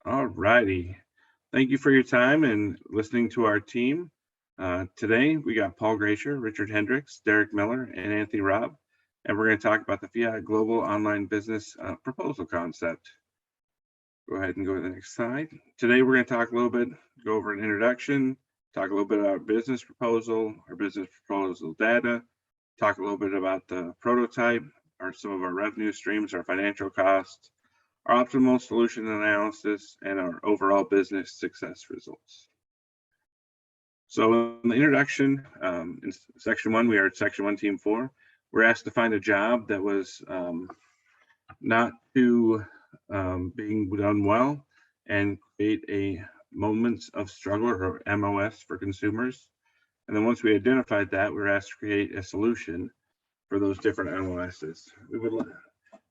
All righty. Thank you for your time and listening to our team. Today, we got Paul Gracier, Richard Hendricks, Derek Miller, and Anthony Robb, and we're going to talk about the Fiat Global Online Business Proposal Concept. Go ahead and go to the next slide. Today, we're going to talk a little bit, go over an introduction, talk a little bit about business proposal, our business proposal data, talk a little bit about the prototype, some of our revenue streams, our financial costs, our optimal solution analysis, and our overall business success results. So in the introduction, in section 1, we are at section 1, team 4. We're asked to find a job that was not too being done well and create a moments of struggle, or MOS, for consumers. And then once we identified that, we were asked to create a solution for those different MOSs. We would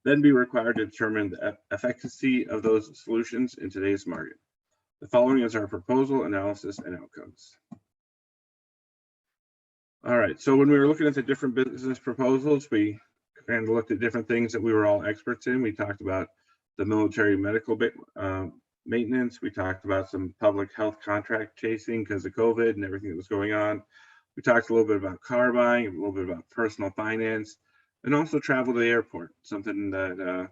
then be required to determine the efficacy of those solutions in today's market. The following is our proposal, analysis, and outcomes. All right, so when we were looking at the different business proposals, we kind of looked at different things that we were all experts in. We talked about the military medical maintenance. We talked about some public health contract chasing because of COVID and everything that was going on. We talked a little bit about car buying, a little bit about personal finance, and also travel to the airport, something that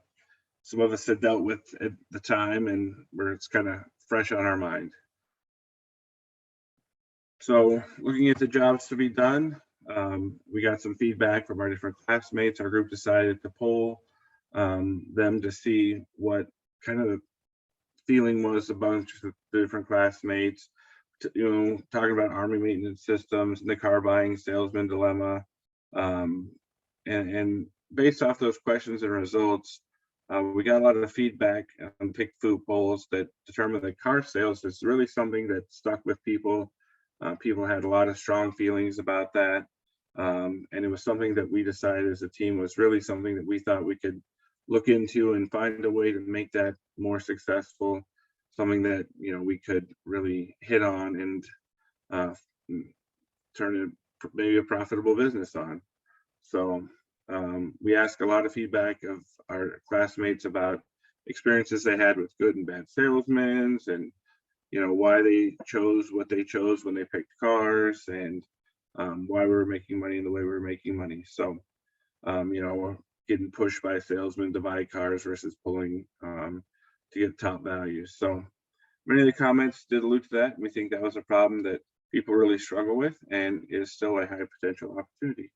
some of us had dealt with at the time and where it's kind of fresh on our mind. So looking at the jobs to be done, we got some feedback from our different classmates. Our group decided to poll them to see what kind of the feeling was among the different classmates, talking about Army maintenance systems and the car buying salesman dilemma. And based off those questions and results, we got a lot of feedback on Pick Food polls that determined that car sales is really something that stuck with people. People had a lot of strong feelings about that. And it was something that we decided as a team was really something that we thought we could look into and find a way to make that more successful, something that we could really hit on and turn it maybe a profitable business on. So we asked a lot of feedback of our classmates about experiences they had with good and bad salesmen, and why they chose what they chose when they picked cars, and why we were making money in the way we were making money. So we're getting pushed by salesmen to buy cars versus pulling to get top values. So many of the comments did allude to that. We think that was a problem that people really struggle with and is still a high potential opportunity.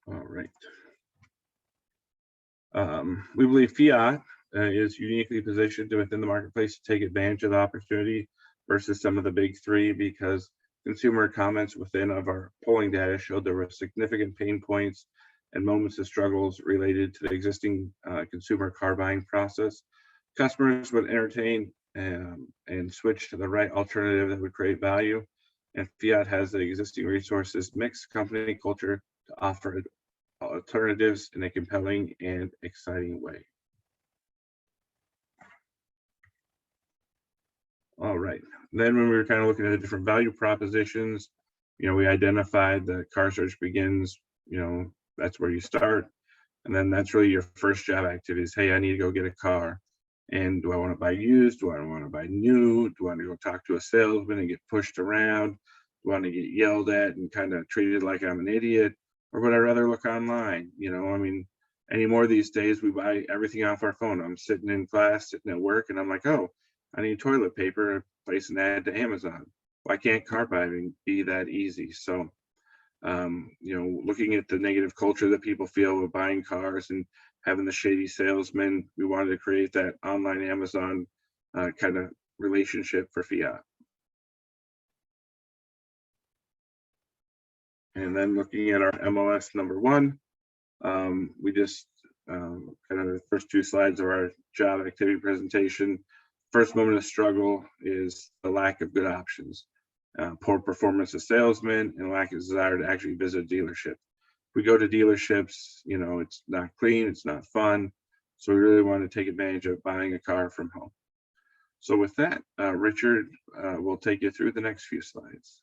All right. We believe Fiat is uniquely positioned within the marketplace to take advantage of the opportunity versus some of the big three, because consumer comments within of our polling data showed there were significant pain points and moments of struggles related to the existing consumer car buying process. Customers would entertain and switch to the right alternative that would create value. And Fiat has the existing resources, mixed company culture to offer alternatives in a compelling and exciting way. All right. Then when we were kind of looking at the different value propositions, we identified that car search begins, that's where you start. And then that's really your first job activities. Hey, I need to go get a car. And do I want to buy used? Do I want to buy new? Do I want to go talk to a salesman and get pushed around? Do I want to get yelled at and kind of treated like I'm an idiot? Or would I rather look online? Anymore these days, we buy everything off our phone. I'm sitting in class, sitting at work, and I'm like, oh, I need toilet paper, place an ad to Amazon. Why can't car buying be that easy? So, looking at the negative culture that people feel with buying cars and having the shady salesmen, we wanted to create that online Amazon kind of relationship for Fiat. And then looking at our MOS number 1, we just kind of the first 2 slides of our job activity presentation. First moment of struggle is the lack of good options, poor performance of salesmen, and lack of desire to actually visit a dealership. If we go to dealerships, it's not clean, it's not fun. So we really want to take advantage of buying a car from home. So with that, Richard will take you through the next few slides.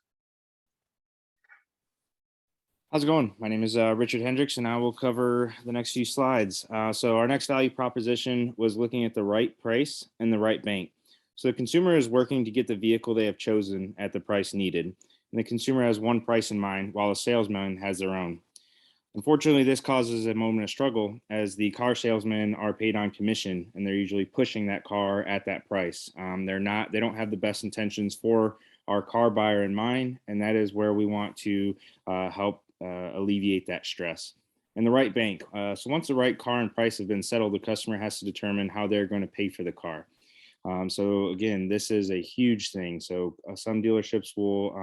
How's it going? My name is Richard Hendricks, and I will cover the next few slides. So, our next value proposition was looking at the right price and the right bank. So, the consumer is working to get the vehicle they have chosen at the price needed, and the consumer has one price in mind, while the salesman has their own. Unfortunately, this causes a moment of struggle as the car salesmen are paid on commission and they're usually pushing that car at that price. They don't have the best intentions for our car buyer in mind, and that is where we want to help alleviate that stress. And the right bank. So once the right car and price have been settled, the customer has to determine how they're going to pay for the car. So again, this is a huge thing. So some dealerships will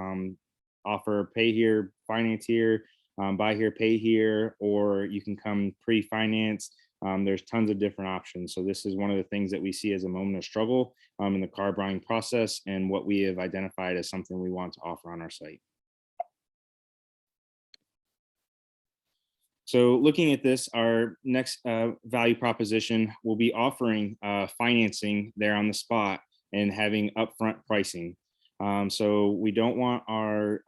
offer pay here, finance here, buy here, pay here, or you can come pre-finance. There's tons of different options. So this is one of the things that we see as a moment of struggle in the car buying process, and what we have identified as something we want to offer on our site. So looking at this, our next value proposition will be offering financing there on the spot and having upfront pricing. So we don't want our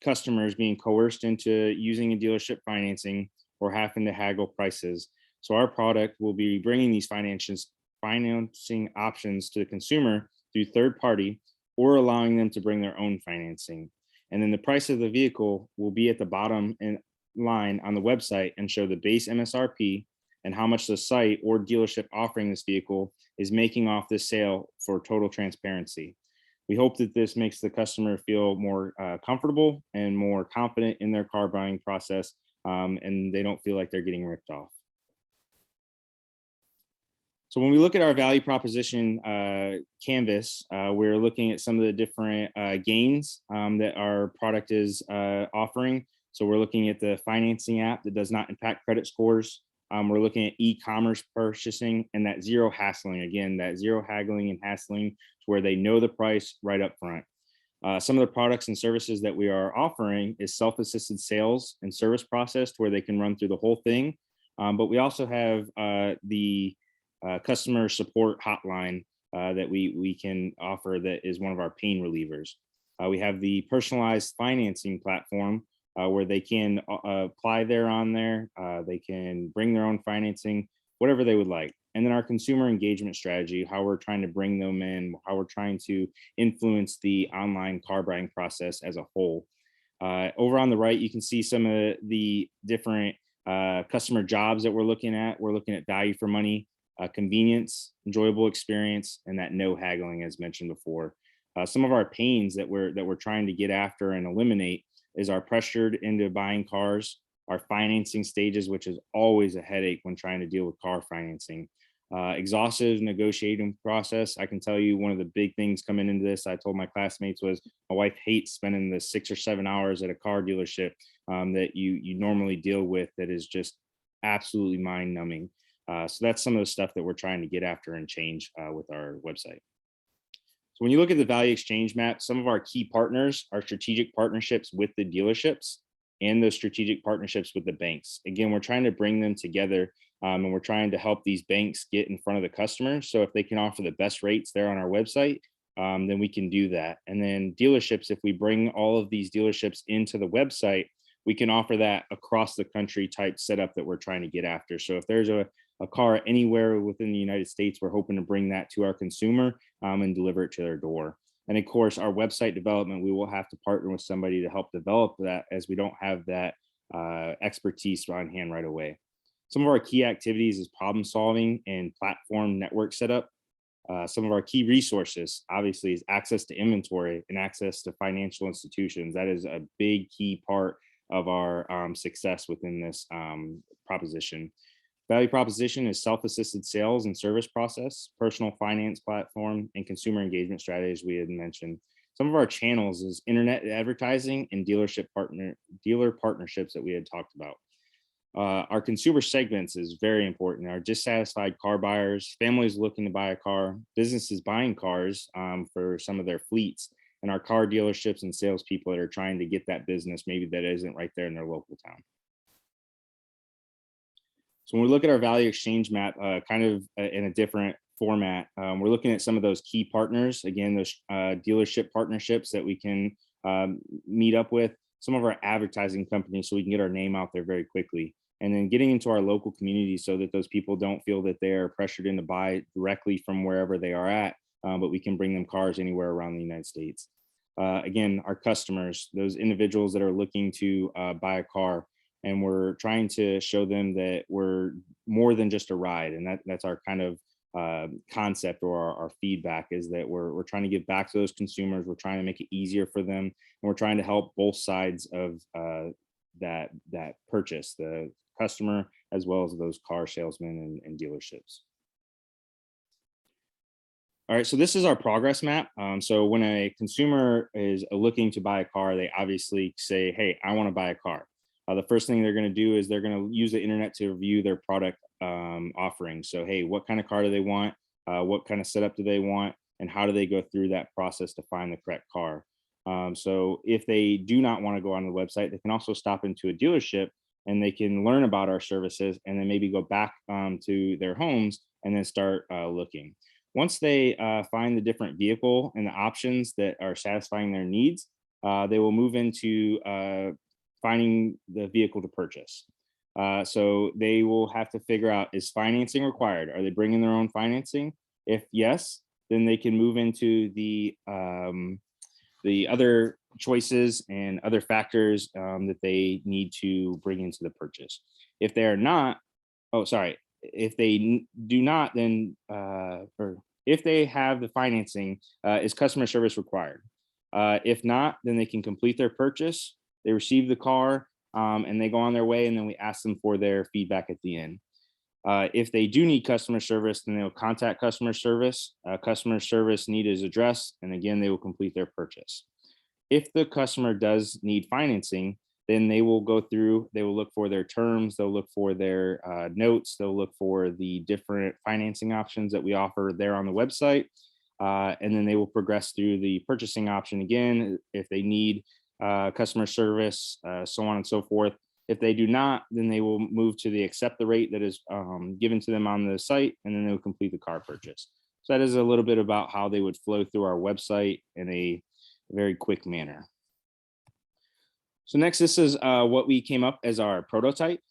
customers being coerced into using a dealership financing or having to haggle prices. So our product will be bringing these financing options to the consumer through third party or allowing them to bring their own financing. And then the price of the vehicle will be at the bottom and line on the website and show the base MSRP and how much the site or dealership offering this vehicle is making off this sale for total transparency. We hope that this makes the customer feel more comfortable and more confident in their car buying process, and they don't feel like they're getting ripped off. So when we look at our value proposition canvas, we're looking at some of the different gains that our product is offering. So we're looking at the financing app that does not impact credit scores. We're looking at e-commerce purchasing and that zero hassling. Again, that zero haggling and hassling to where they know the price right up front. Some of the products and services that we are offering is self-assisted sales and service process to where they can run through the whole thing. But we also have the customer support hotline that we can offer that is one of our pain relievers. We have the personalized financing platform where they can apply there on there. They can bring their own financing, whatever they would like. And then our consumer engagement strategy, how we're trying to bring them in, how we're trying to influence the online car buying process as a whole. Over on the right, you can see some of the different customer jobs that we're looking at. We're looking at value for money, convenience, enjoyable experience, and that no haggling, as mentioned before. Some of our pains that we're trying to get after and eliminate is our pressured into buying cars, our financing stages, which is always a headache when trying to deal with car financing. Exhaustive negotiating process. I can tell you one of the big things coming into this, I told my classmates, was my wife hates spending the 6 or 7 hours at a car dealership that you normally deal with, that is just absolutely mind numbing. So that's some of the stuff that we're trying to get after and change with our website. So when you look at the value exchange map, some of our key partners are strategic partnerships with the dealerships and those strategic partnerships with the banks. Again, we're trying to bring them together, and we're trying to help these banks get in front of the customer. So if they can offer the best rates there on our website, then we can do that. And then dealerships, if we bring all of these dealerships into the website, we can offer that across the country type setup that we're trying to get after. So if there's a car anywhere within the United States, we're hoping to bring that to our consumer and deliver it to their door. And of course, our website development, we will have to partner with somebody to help develop that, as we don't have that expertise on hand right away. Some of our key activities is problem solving and platform network setup. Some of our key resources, obviously, is access to inventory and access to financial institutions. That is a big key part of our success within this proposition. Value proposition is self-assisted sales and service process, personal finance platform, and consumer engagement strategies we had mentioned. Some of our channels is internet advertising and dealer partnerships that we had talked about. Our consumer segments is very important. Our dissatisfied car buyers, families looking to buy a car, businesses buying cars for some of their fleets, and our car dealerships and salespeople that are trying to get that business maybe that isn't right there in their local town. So when we look at our value exchange map, kind of in a different format, we're looking at some of those key partners. Again, those dealership partnerships that we can meet up with. some of our advertising companies so we can get our name out there very quickly. And then getting into our local community so that those people don't feel that they're pressured in to buy directly from wherever they are at, but we can bring them cars anywhere around the United States. Again, our customers, those individuals that are looking to buy a car, and we're trying to show them that we're more than just a ride. And that's our kind of concept, or our feedback, is that we're trying to give back to those consumers. We're trying to make it easier for them, and we're trying to help both sides of that purchase, the customer as well as those car salesmen and dealerships. All right, so this is our progress map. So when a consumer is looking to buy a car, they obviously say, hey, I want to buy a car. The first thing they're going to do is they're going to use the internet to review their product offerings. So, hey, what kind of car do they want? What kind of setup do they want? And how do they go through that process to find the correct car? So if they do not want to go on the website, they can also stop into a dealership and they can learn about our services, and then maybe go back to their homes and then start looking. Once they find the different vehicle and the options that are satisfying their needs, they will move into finding the vehicle to purchase. So they will have to figure out, is financing required? Are they bringing their own financing? If yes, then they can move into the other choices and other factors that they need to bring into the purchase. If they are not, if they do not, then or if they have the financing, is customer service required? If not, then they can complete their purchase. They receive the car and they go on their way, and then we ask them for their feedback at the end. If they do need customer service, then they'll contact customer service. Customer service need is addressed, and again, they will complete their purchase. If the customer does need financing, then they will go through, they will look for their terms, they'll look for their notes, they'll look for the different financing options that we offer there on the website. And then they will progress through the purchasing option again if they need customer service, so on and so forth. If they do not, then they will move to the accept the rate that is given to them on the site, and then they will complete the car purchase. So that is a little bit about how they would flow through our website in a very quick manner. So next, this is what we came up as our prototype.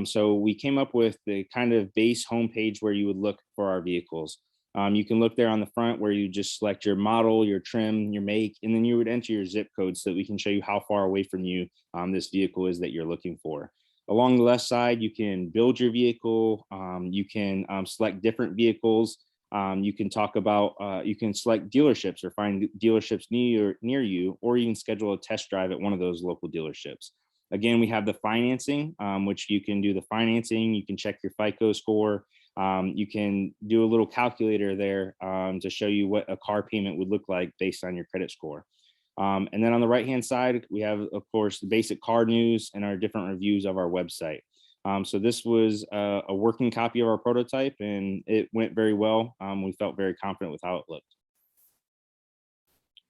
So we came up with the kind of base homepage where you would look for our vehicles. You can look there on the front where you just select your model, your trim, your make, and then you would enter your zip code so that we can show you how far away from you this vehicle is that you're looking for. Along the left side, you can build your vehicle. You can select different vehicles. You can talk about, you can select dealerships or find dealerships near you, or you can schedule a test drive at one of those local dealerships. Again, we have the financing, which you can do the financing. You can check your FICO score. You can do a little calculator there to show you what a car payment would look like based on your credit score. And then on the right-hand side, we have, of course, the basic car news and our different reviews of our website. So this was a working copy of our prototype, and it went very well. We felt very confident with how it looked.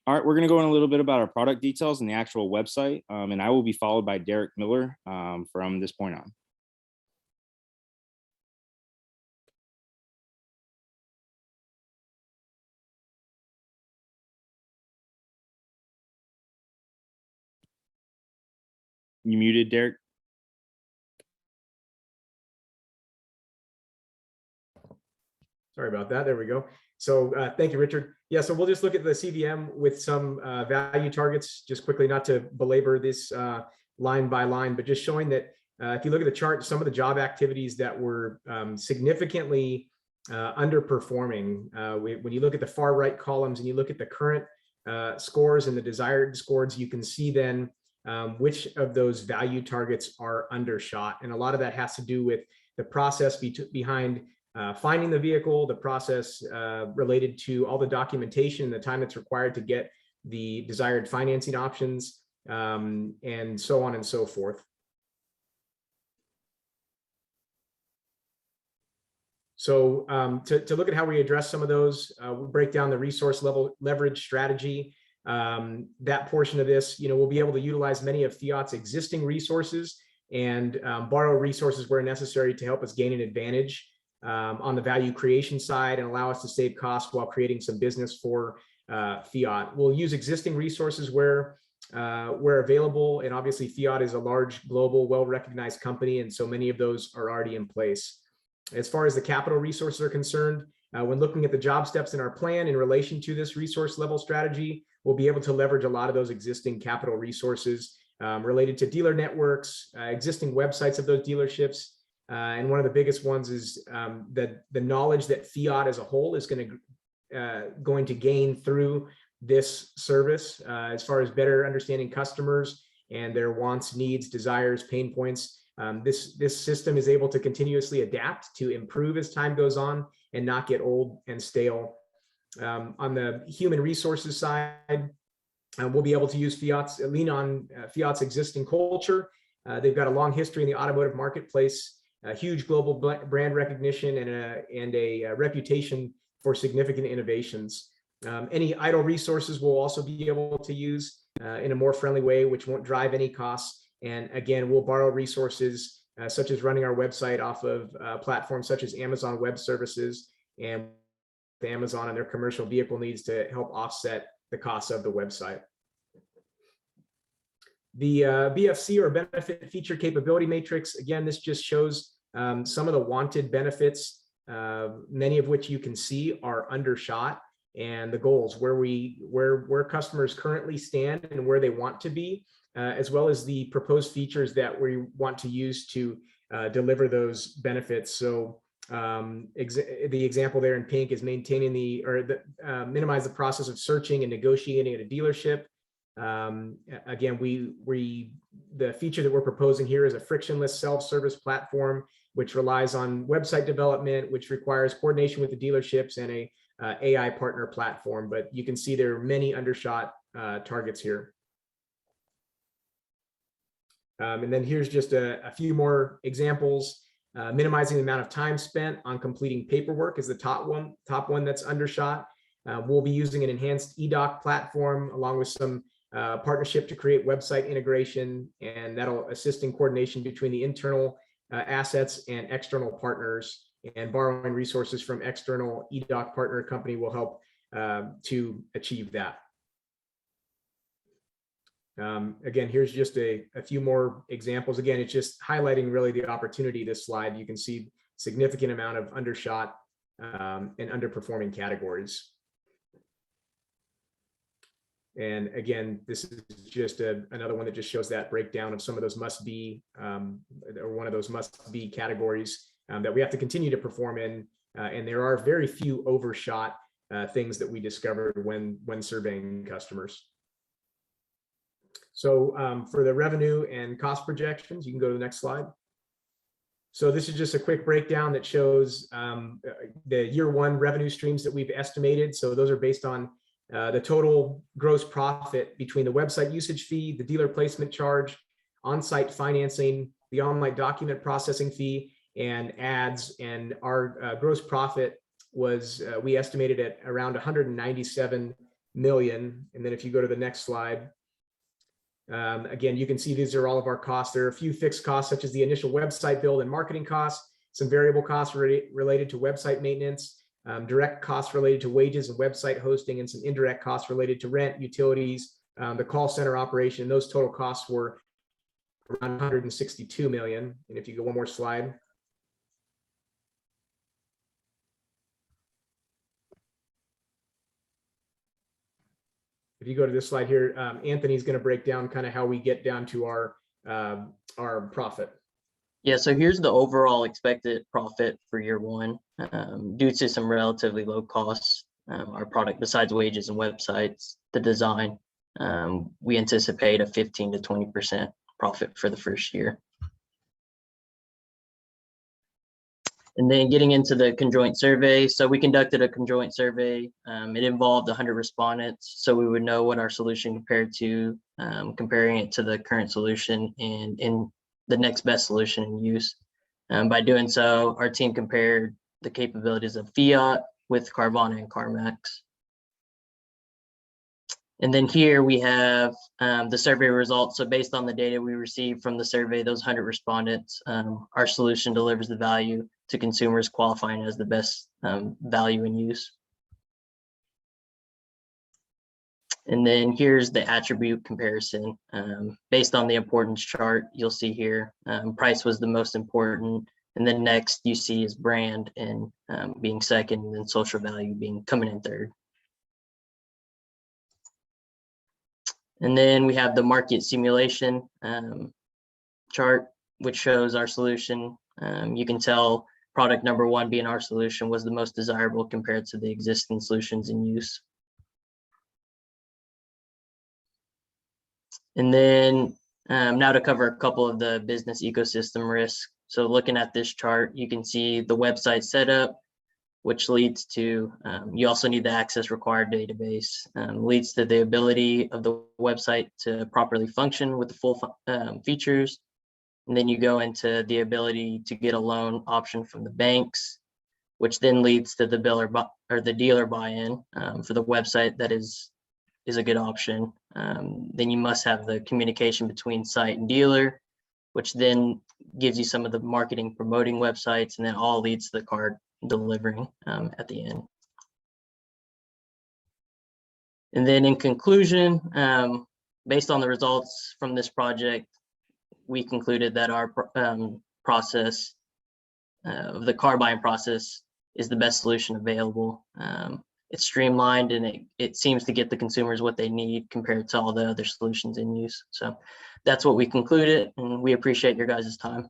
All right, we're going to go in a little bit about our product details and the actual website, and I will be followed by Derek Miller from this point on. You muted, Derek? Sorry about that. There we go. So thank you, Richard. Yeah, so we'll just look at the CVM with some value targets just quickly, not to belabor this line by line, but just showing that if you look at the chart, some of the job activities that were significantly underperforming, when you look at the far right columns and you look at the current scores and the desired scores, you can see then which of those value targets are undershot. And a lot of that has to do with the process behind finding the vehicle, the process related to all the documentation, the time that's required to get the desired financing options, and so on and so forth. So to look at how we address some of those, we'll break down the resource level leverage strategy. That portion of this, we'll be able to utilize many of Fiat's existing resources and borrow resources where necessary to help us gain an advantage on the value creation side and allow us to save costs while creating some business for Fiat. We'll use existing resources where where available. And obviously Fiat is a large, global, well-recognized company, and so many of those are already in place. As far as the capital resources are concerned, when looking at the job steps in our plan in relation to this resource level strategy, we'll be able to leverage a lot of those existing capital resources related to dealer networks, existing websites of those dealerships. And one of the biggest ones is the knowledge that Fiat as a whole is going to gain through this service, as far as better understanding customers and their wants, needs, desires, pain points. This system is able to continuously adapt to improve as time goes on and not get old and stale. On the human resources side, we'll be able to use lean on Fiat's existing culture. They've got a long history in the automotive marketplace, a huge global brand recognition, and a reputation for significant innovations. Any idle resources we'll also be able to use in a more friendly way, which won't drive any costs. And again, we'll borrow resources such as running our website off of platforms such as Amazon Web Services and Amazon and their commercial vehicle needs to help offset the costs of the website. The BFC, or Benefit Feature Capability Matrix, again, this just shows some of the wanted benefits, many of which you can see are undershot, and the goals where customers currently stand and where they want to be, as well as the proposed features that we want to use to deliver those benefits. So the example there in pink is minimize the process of searching and negotiating at a dealership. Again, the feature that we're proposing here is a frictionless self-service platform, which relies on website development, which requires coordination with the dealerships, and a AI partner platform. But you can see there are many undershot targets here. And then here's just a few more examples. Minimizing the amount of time spent on completing paperwork is the top one that's undershot. We'll be using an enhanced eDoc platform along with some partnership to create website integration, and that'll assist in coordination between the internal assets and external partners, and borrowing resources from external eDoc partner company will help to achieve that. Again, here's just a few more examples. Again, it's just highlighting really the opportunity. This slide, you can see significant amount of undershot and underperforming categories. And again, this is just another one that just shows that breakdown of some of those must-be, or one of those must-be categories that we have to continue to perform in. And there are very few overshot things that we discovered when surveying customers. So for the revenue and cost projections, you can go to the next slide. So this is just a quick breakdown that shows the year one revenue streams that we've estimated. So those are based on the total gross profit between the website usage fee, the dealer placement charge, on-site financing, the online document processing fee, and ads. And our gross profit was, we estimated at around 197 million. And then if you go to the next slide, again, you can see these are all of our costs. There are a few fixed costs, such as the initial website build and marketing costs, some variable costs related to website maintenance, direct costs related to wages and website hosting, and some indirect costs related to rent, utilities, the call center operation. Those total costs were around 162 million. And if you go one more slide. If you go to this slide here, Anthony's going to break down kind of how we get down to our profit. Yeah, so here's the overall expected profit for year one. Due to some relatively low costs, our product, besides wages and websites, the design, we anticipate a 15 to 20% profit for the first year. And then getting into the conjoint survey. So we conducted a conjoint survey. It involved 100 respondents. So we would know what our solution compared to, comparing it to the current solution and in the next best solution in use. By doing so, our team compared the capabilities of Fiat with Carvana and CarMax. And then here we have the survey results. So based on the data we received from the survey, those 100 respondents, our solution delivers the value to consumers, qualifying as the best value in use. And then here's the attribute comparison. Based on the importance chart, you'll see here, price was the most important. And then next you see is brand and being second, and then social value coming in third. And then we have the market simulation chart, which shows our solution. You can tell product number one being our solution was the most desirable compared to the existing solutions in use. And then now to cover a couple of the business ecosystem risks. So looking at this chart, you can see the website setup, which leads to, you also need the access required database, leads to the ability of the website to properly function with the full features. And then you go into the ability to get a loan option from the banks, which then leads to the dealer buy-in for the website. That is a good option. Then you must have the communication between site and dealer, which then gives you some of the marketing promoting websites, and then all leads to the card delivering at the end. And then in conclusion, based on the results from this project, we concluded that our process, the car buying process, is the best solution available. It's streamlined, and it seems to get the consumers what they need compared to all the other solutions in use. So that's what we concluded, and we appreciate your guys' time.